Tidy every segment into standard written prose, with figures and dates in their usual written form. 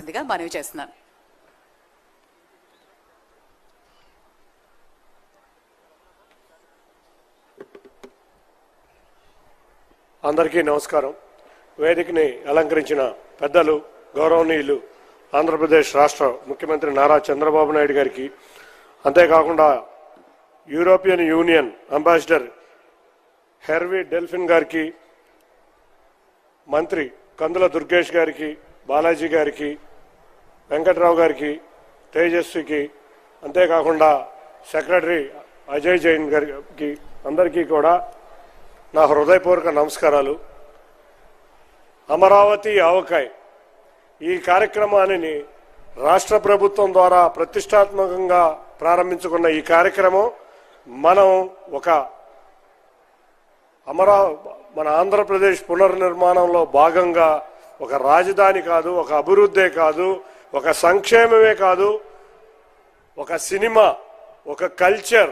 మాట్లాడవలసిందిగా మనవి చేస్తున్నాను. అందరికీ నమస్కారం. వేదికని అలంకరించిన పెద్దలు, గౌరవనీయులు ఆంధ్రప్రదేశ్ రాష్ట్ర ముఖ్యమంత్రి నారా చంద్రబాబు నాయుడు గారికి, అంతేకాకుండా యూరోపియన్ యూనియన్ అంబాసిడర్ హెర్వీ డెల్ఫిన్ గారికి, మంత్రి కందుల దుర్గేష్ గారికి, బాలాజీ గారికి, వెంకట్రావు గారికి, తేజస్వికి, అంతేకాకుండా సెక్రటరీ అజయ్ జైన్ గారికి అందరికీ కూడా నా హృదయపూర్వక నమస్కారాలు. అమరావతి ఆవకాయ్ ఈ కార్యక్రమాన్ని రాష్ట్ర ప్రభుత్వం ద్వారా ప్రతిష్టాత్మకంగా ప్రారంభించుకున్న ఈ కార్యక్రమం మనం మన ఆంధ్రప్రదేశ్ పునర్నిర్మాణంలో భాగంగా ఒక రాజధాని కాదు, ఒక అభివృద్ధే కాదు, ఒక సంక్షేమమే కాదు, ఒక సినిమా, ఒక కల్చర్,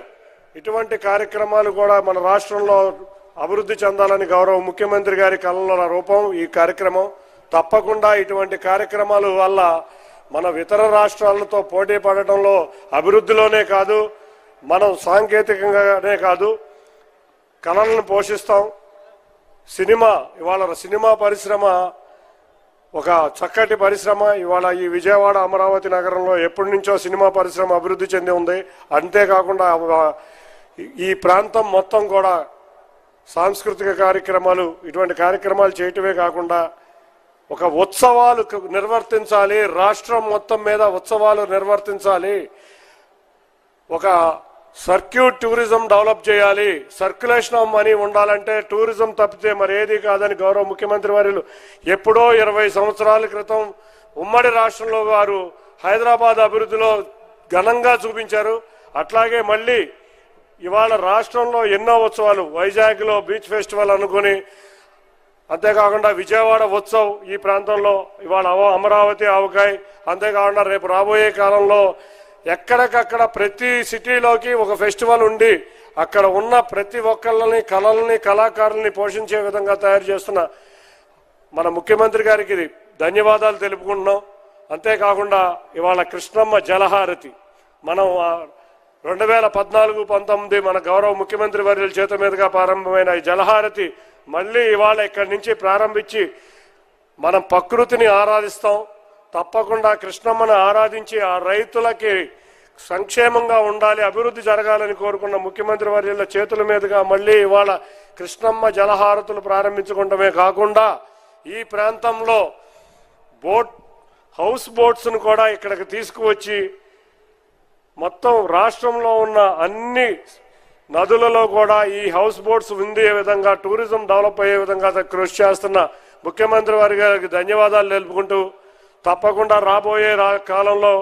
ఇటువంటి కార్యక్రమాలు కూడా మన రాష్ట్రంలో అభివృద్ధి చెందాలని గౌరవ ముఖ్యమంత్రి గారి కళల రూపం ఈ కార్యక్రమం. తప్పకుండా ఇటువంటి కార్యక్రమాల వల్ల మనం ఇతర రాష్ట్రాలతో పోటీ పడటంలో అభివృద్ధిలోనే కాదు, మనం సాంకేతికంగానే కాదు, కళలను పోషిస్తాం. ఇవాళ సినిమా పరిశ్రమ ఒక చక్కటి పరిశ్రమ. ఇవాళ ఈ విజయవాడ అమరావతి నగరంలో ఎప్పటి నుంచో సినిమా పరిశ్రమ అభివృద్ధి చెంది ఉంది. అంతేకాకుండా ఈ ప్రాంతం మొత్తం కూడా సాంస్కృతిక కార్యక్రమాలు, ఇటువంటి కార్యక్రమాలు చేయటమే కాకుండా ఒక ఉత్సవాలు నిర్వర్తించాలి, రాష్ట్రం మొత్తం మీద ఉత్సవాలు నిర్వర్తించాలి, ఒక సర్క్యూట్ టూరిజం డెవలప్ చేయాలి, సర్క్యులేషన్ ఆఫ్ మనీ ఉండాలంటే టూరిజం తప్పితే మరి ఏది కాదని గౌరవ ముఖ్యమంత్రి వారు ఎప్పుడో 20 సంవత్సరాల క్రితం ఉమ్మడి రాష్ట్రంలో వారు హైదరాబాద్ అభివృద్ధిలో ఘనంగా చూపించారు. అట్లాగే మళ్ళీ ఇవాళ రాష్ట్రంలో ఎన్నో ఉత్సవాలు, వైజాగ్లో బీచ్ ఫెస్టివల్ అనుకుని, అంతేకాకుండా విజయవాడ ఉత్సవ్ ఈ ప్రాంతంలో, ఇవాళ అమరావతి ఆవకాయ్, అంతేకాకుండా రేపు రాబోయే కాలంలో ఎక్కడికక్కడ ప్రతి సిటీలోకి ఒక ఫెస్టివల్ ఉండి అక్కడ ఉన్న ప్రతి ఒక్కళ్ళని, కళల్ని, కళాకారుల్ని పోషించే విధంగా తయారు చేస్తున్న మన ముఖ్యమంత్రి గారికి ధన్యవాదాలు తెలుపుకుంటున్నాం. అంతేకాకుండా ఇవాళ కృష్ణమ్మ జలహారతి మనం 2014-19 మన గౌరవ ముఖ్యమంత్రి వర్యుల చేత మీదుగా ప్రారంభమైన ఈ జలహారతి మళ్ళీ ఇవాళ ఇక్కడి నుంచి ప్రారంభించి మనం ప్రకృతిని ఆరాధిస్తాం. తప్పకుండా కృష్ణమ్మను ఆరాధించి ఆ రైతులకి సంక్షేమంగా ఉండాలి, అభివృద్ధి జరగాలని కోరుకున్న ముఖ్యమంత్రి వర్యుల చేతుల మీదుగా మళ్ళీ ఇవాళ కృష్ణమ్మ జలహారతులు ప్రారంభించుకోవడమే కాకుండా ఈ ప్రాంతంలో హౌస్ బోట్స్ను కూడా ఇక్కడికి తీసుకువచ్చి మొత్తం రాష్ట్రంలో ఉన్న అన్ని నదులలో కూడా ఈ హౌస్ బోట్స్ ఉండే విధంగా, టూరిజం డెవలప్ అయ్యే విధంగా కృషి చేస్తున్న ముఖ్యమంత్రి వారి గారికి ధన్యవాదాలు తెలుపుకుంటూ, తప్పకుండా రాబోయే కాలంలో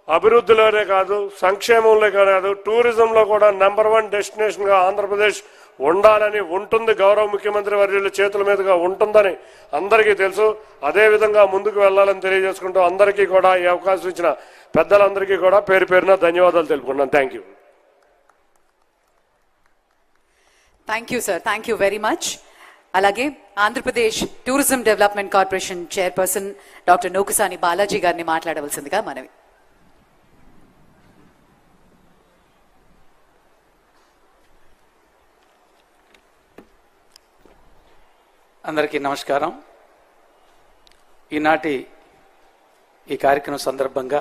అభివృద్ధిలోనే కాదు, సంక్షేమంలో కాదు, టూరిజంలో కూడా #1 డెస్టినేషన్గా ఆంధ్రప్రదేశ్ ఉండాలని, ఉంటుంది, గౌరవ ముఖ్యమంత్రి వర్యుల చేతుల మీదుగా ఉంటుందని అందరికీ తెలుసు. అదేవిధంగా ముందుకు వెళ్ళాలని తెలియజేసుకుంటూ అందరికీ కూడా ఈ అవకాశం ఇచ్చిన పెద్దలందరికీ కూడా పేరు పేరున ధన్యవాదాలు తెలుపుకున్నాను. Thank you. Thank you sir, thank you very much. అలాగే Andhra Pradesh tourism development corporation chairperson doctor Nookasani Balaji గారిని మాట్లాడవలసిందిగా మనవి. అందరికీ నమస్కారం. ఈనాటి ఈ కార్యక్రమం సందర్భంగా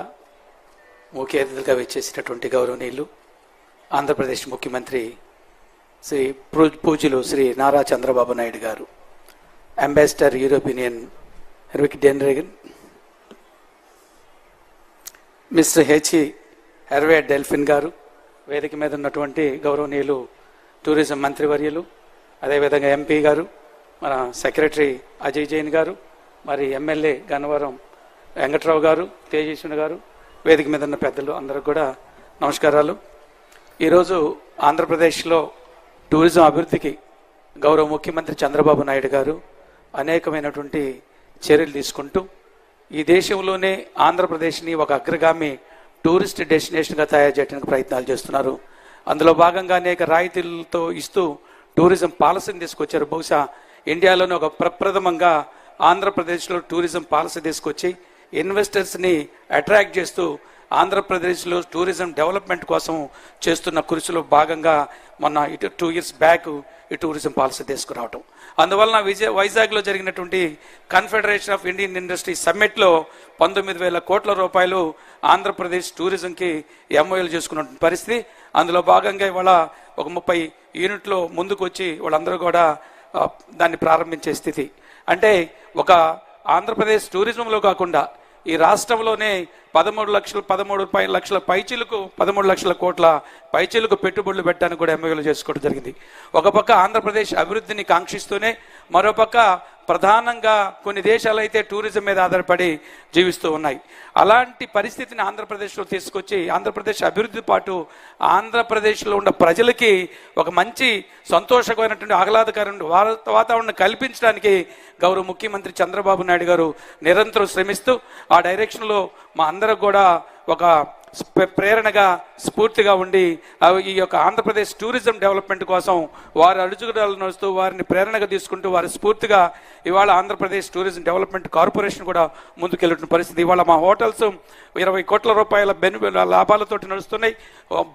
ముఖ్య అతిథులుగా వచ్చేసినటువంటి గౌరవనీయులు ఆంధ్రప్రదేశ్ ముఖ్యమంత్రి శ్రీ పూజ్యులు Shri Nara Chandrababu Naidu garu, ambassador European Herve Delphin, mister Herve Delphin garu, వేదిక మీద ఉన్నటువంటి గౌరవనీయులు టూరిజం మంత్రివర్యులు, అదేవిధంగా ఎంపీ గారు, మన సెక్రటరీ అజయ్ జైన్ గారు, మరి ఎమ్మెల్యే గన్నవరం వెంకట్రావు గారు, తేజస్విని గారు, వేదిక మీద ఉన్న పెద్దలు అందరికి కూడా నమస్కారాలు. ఈరోజు ఆంధ్రప్రదేశ్లో టూరిజం అభివృద్ధికి గౌరవ ముఖ్యమంత్రి చంద్రబాబు నాయుడు గారు అనేకమైనటువంటి చర్యలు తీసుకుంటూ ఈ దేశంలోనే ఆంధ్రప్రదేశ్ని ఒక అగ్రగామి టూరిస్ట్ డెస్టినేషన్గా తయారు చేయడానికి ప్రయత్నాలు చేస్తున్నారు. అందులో భాగంగా అనేక రాయితీలతో ఇస్తూ టూరిజం పాలసీని తీసుకొచ్చారు. బహుశా ఇండియాలోనే ఒక ప్రప్రథమంగా ఆంధ్రప్రదేశ్లో టూరిజం పాలసీ తీసుకొచ్చి ఇన్వెస్టర్స్ని అట్రాక్ట్ చేస్తూ ఆంధ్రప్రదేశ్లో టూరిజం డెవలప్మెంట్ కోసం చేస్తున్న కృషిలో భాగంగా మొన్న 2 years బ్యాక్ ఈ టూరిజం పాలసీ తీసుకురావటం. అందువలన వైజాగ్లో జరిగినటువంటి కన్ఫెడరేషన్ ఆఫ్ ఇండియన్ ఇండస్ట్రీ సమ్మిట్లో 19,000 కోట్ల రూపాయలు ఆంధ్రప్రదేశ్ టూరిజంకి ఎంఓఎల్ చేసుకున్న పరిస్థితి. అందులో భాగంగా ఇవాళ ఒక 30 యూనిట్లు ముందుకు వచ్చి వాళ్ళందరూ కూడా దాన్ని ప్రారంభించే స్థితి. అంటే ఒక ఆంధ్రప్రదేశ్ టూరిజంలో కాకుండా ఈ రాష్ట్రంలోనే 13 లక్షల పైచీలకు 13 లక్షల కోట్ల పైచీలకు పెట్టుబడులు పెట్టడానికి కూడా ఎంఓయూలు చేసుకోవడం జరిగింది. ఒక పక్క ఆంధ్రప్రదేశ్ అభివృద్ధిని కాంక్షిస్తూనే మరోపక్క ప్రధానంగా కొన్ని దేశాలు అయితే టూరిజం మీద ఆధారపడి జీవిస్తూ ఉన్నాయి. అలాంటి పరిస్థితిని ఆంధ్రప్రదేశ్లో తీసుకొచ్చి ఆంధ్రప్రదేశ్ అభివృద్ధి పాటు ఆంధ్రప్రదేశ్లో ఉన్న ప్రజలకి ఒక మంచి సంతోషకరమైనటువంటి ఆహ్లాదకరమైన వాతావరణం కల్పించడానికి గౌరవ ముఖ్యమంత్రి చంద్రబాబు నాయుడు గారు నిరంతరం శ్రమిస్తూ ఆ డైరెక్షన్లో మా అందరూ కూడా ఒక ప్రేరణగా స్ఫూర్తిగా ఉండి ఈ యొక్క ఆంధ్రప్రదేశ్ టూరిజం డెవలప్మెంట్ కోసం వారి అడుగుజాడలు నడుస్తూ వారిని ప్రేరణగా తీసుకుంటూ వారి స్ఫూర్తిగా ఇవాళ ఆంధ్రప్రదేశ్ టూరిజం డెవలప్మెంట్ కార్పొరేషన్ కూడా ముందుకెళ్ళిన పరిస్థితి. ఇవాళ మా హోటల్స్ 20 కోట్ల రూపాయల లాభాలతోటి నడుస్తున్నాయి.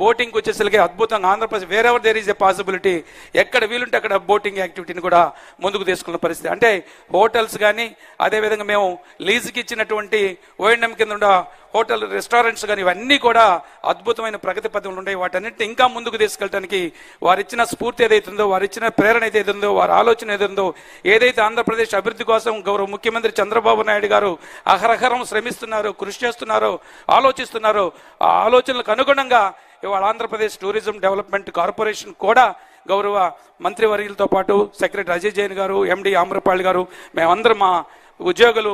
బోటింగ్కి వచ్చేసరికి అద్భుతంగా Andhra Pradesh wherever there is a possibility, ఎక్కడ వీలుంటే అక్కడ బోటింగ్ యాక్టివిటీని కూడా ముందుకు తీసుకున్న పరిస్థితి. అంటే హోటల్స్ కానీ అదేవిధంగా మేము లీజుకి ఇచ్చినటువంటి ఓఎండ్ఎం కింద ఉన్న హోటల్ రెస్టారెంట్స్ కానీ ఇవన్నీ కూడా అద్భుతమైన ప్రగతి పథంలో ఉన్నాయి. వాటన్నిటిని ఇంకా ముందుకు తీసుకెళ్ళడానికి వారిచ్చిన స్ఫూర్తి ఏదైతుందో, వారిచ్చిన ప్రేరణ ఏదైతే ఉందో, వారి ఆలోచన ఏదైతుందో, ఏదైతే ఆంధ్రప్రదేశ్ అభివృద్ధి కోసం గౌరవ ముఖ్యమంత్రి చంద్రబాబు నాయుడు గారు అహరహరం శ్రమిస్తున్నారో, కృషి చేస్తున్నారో, ఆలోచిస్తున్నారో, ఆ ఆలోచనలకు అనుగుణంగా ఇవాళ ఆంధ్రప్రదేశ్ టూరిజం డెవలప్మెంట్ కార్పొరేషన్ కూడా గౌరవ మంత్రివర్యులతో పాటు సెక్రటరీ అజయ్ జైన్ గారు, ఎండి ఆమ్రపాళి గారు, మేమందరం మా ఉద్యోగులు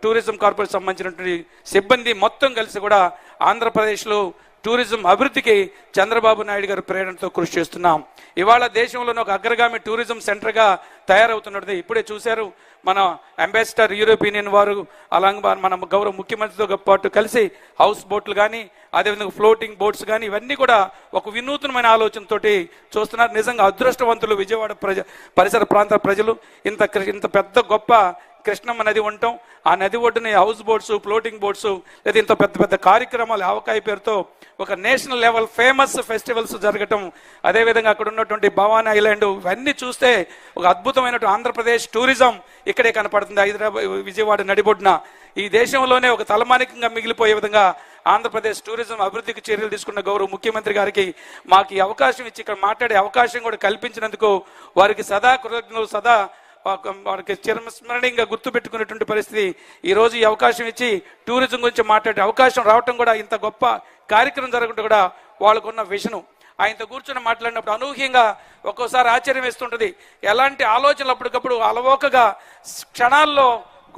టూరిజం కార్పొరేషన్ సంబంధించినటువంటి సిబ్బంది మొత్తం కలిసి కూడా ఆంధ్రప్రదేశ్లో టూరిజం అభివృద్ధికి చంద్రబాబు నాయుడు గారు ప్రేరణతో కృషి చేస్తున్నాం. ఇవాళ దేశంలోనే ఒక అగ్రగామి టూరిజం సెంటర్గా తయారవుతున్నది. ఇప్పుడే చూశారు మన అంబాసిడర్ యూరోపియన్ యూనియన్ వారు అలాగే మన గౌరవ ముఖ్యమంత్రితో పాటు కలిసి హౌస్ బోట్లు కానీ అదేవిధంగా ఫ్లోటింగ్ బోట్స్ కానీ ఇవన్నీ కూడా ఒక వినూత్నమైన ఆలోచనతోటి చూస్తున్నారు. నిజంగా అదృష్టవంతులు విజయవాడ పరిసర ప్రాంత ప్రజలు. ఇంత పెద్ద గొప్ప కృష్ణమ్మ నది ఉండటం, ఆ నది ఒడ్డున హౌస్ బోట్స్, ఫ్లోటింగ్ బోట్స్, లేదా ఇంత పెద్ద కార్యక్రమాలు ఆవకాయ పేరుతో ఒక నేషనల్ లెవెల్ ఫేమస్ ఫెస్టివల్స్ జరగటం, అదేవిధంగా అక్కడ ఉన్నటువంటి భవానీ ఐలాండ్ ఇవన్నీ చూస్తే ఒక అద్భుతమైనటువంటి ఆంధ్రప్రదేశ్ టూరిజం ఇక్కడే కనపడుతుంది. హైదరాబాద్ విజయవాడ నడిబొడ్డున ఈ దేశంలోనే ఒక తలమానికంగా మిగిలిపోయే విధంగా ఆంధ్రప్రదేశ్ టూరిజం అభివృద్ధికి చర్యలు తీసుకున్న గౌరవ ముఖ్యమంత్రి గారికి మాకు ఈ అవకాశం ఇచ్చి ఇక్కడ మాట్లాడే అవకాశం కూడా కల్పించినందుకు వారికి సదా కృతజ్ఞతలు, సదా వారికి చిరస్మరణీయంగా గుర్తుపెట్టుకునేటువంటి పరిస్థితి. ఈరోజు ఈ అవకాశం ఇచ్చి టూరిజం గురించి మాట్లాడే అవకాశం రావటం కూడా, ఇంత గొప్ప కార్యక్రమం జరగడం కూడా వాళ్ళకున్న విషను. ఆయనతో కూర్చొని మాట్లాడినప్పుడు అనూహ్యంగా ఒక్కోసారి ఆశ్చర్యం వేస్తుంటుంది. ఎలాంటి ఆలోచనలు అప్పటికప్పుడు అలవోకగా క్షణాల్లో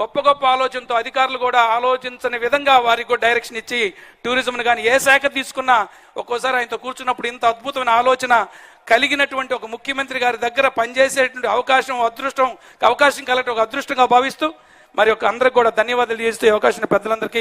గొప్ప ఆలోచనతో అధికారులు కూడా ఆలోచించని విధంగా వారికి కూడా డైరెక్షన్ ఇచ్చి టూరిజంను కానీ ఏ శాఖ తీసుకున్నా ఒక్కోసారి ఆయనతో కూర్చున్నప్పుడు ఇంత అద్భుతమైన ఆలోచన కలిగినటువంటి ఒక ముఖ్యమంత్రి గారి దగ్గర పనిచేసేటువంటి అవకాశం కలగటం ఒక అదృష్టంగా భావిస్తూ మరి అందరికి కూడా ధన్యవాదాలు చేస్తూ అవకాశం పెద్దలందరికీ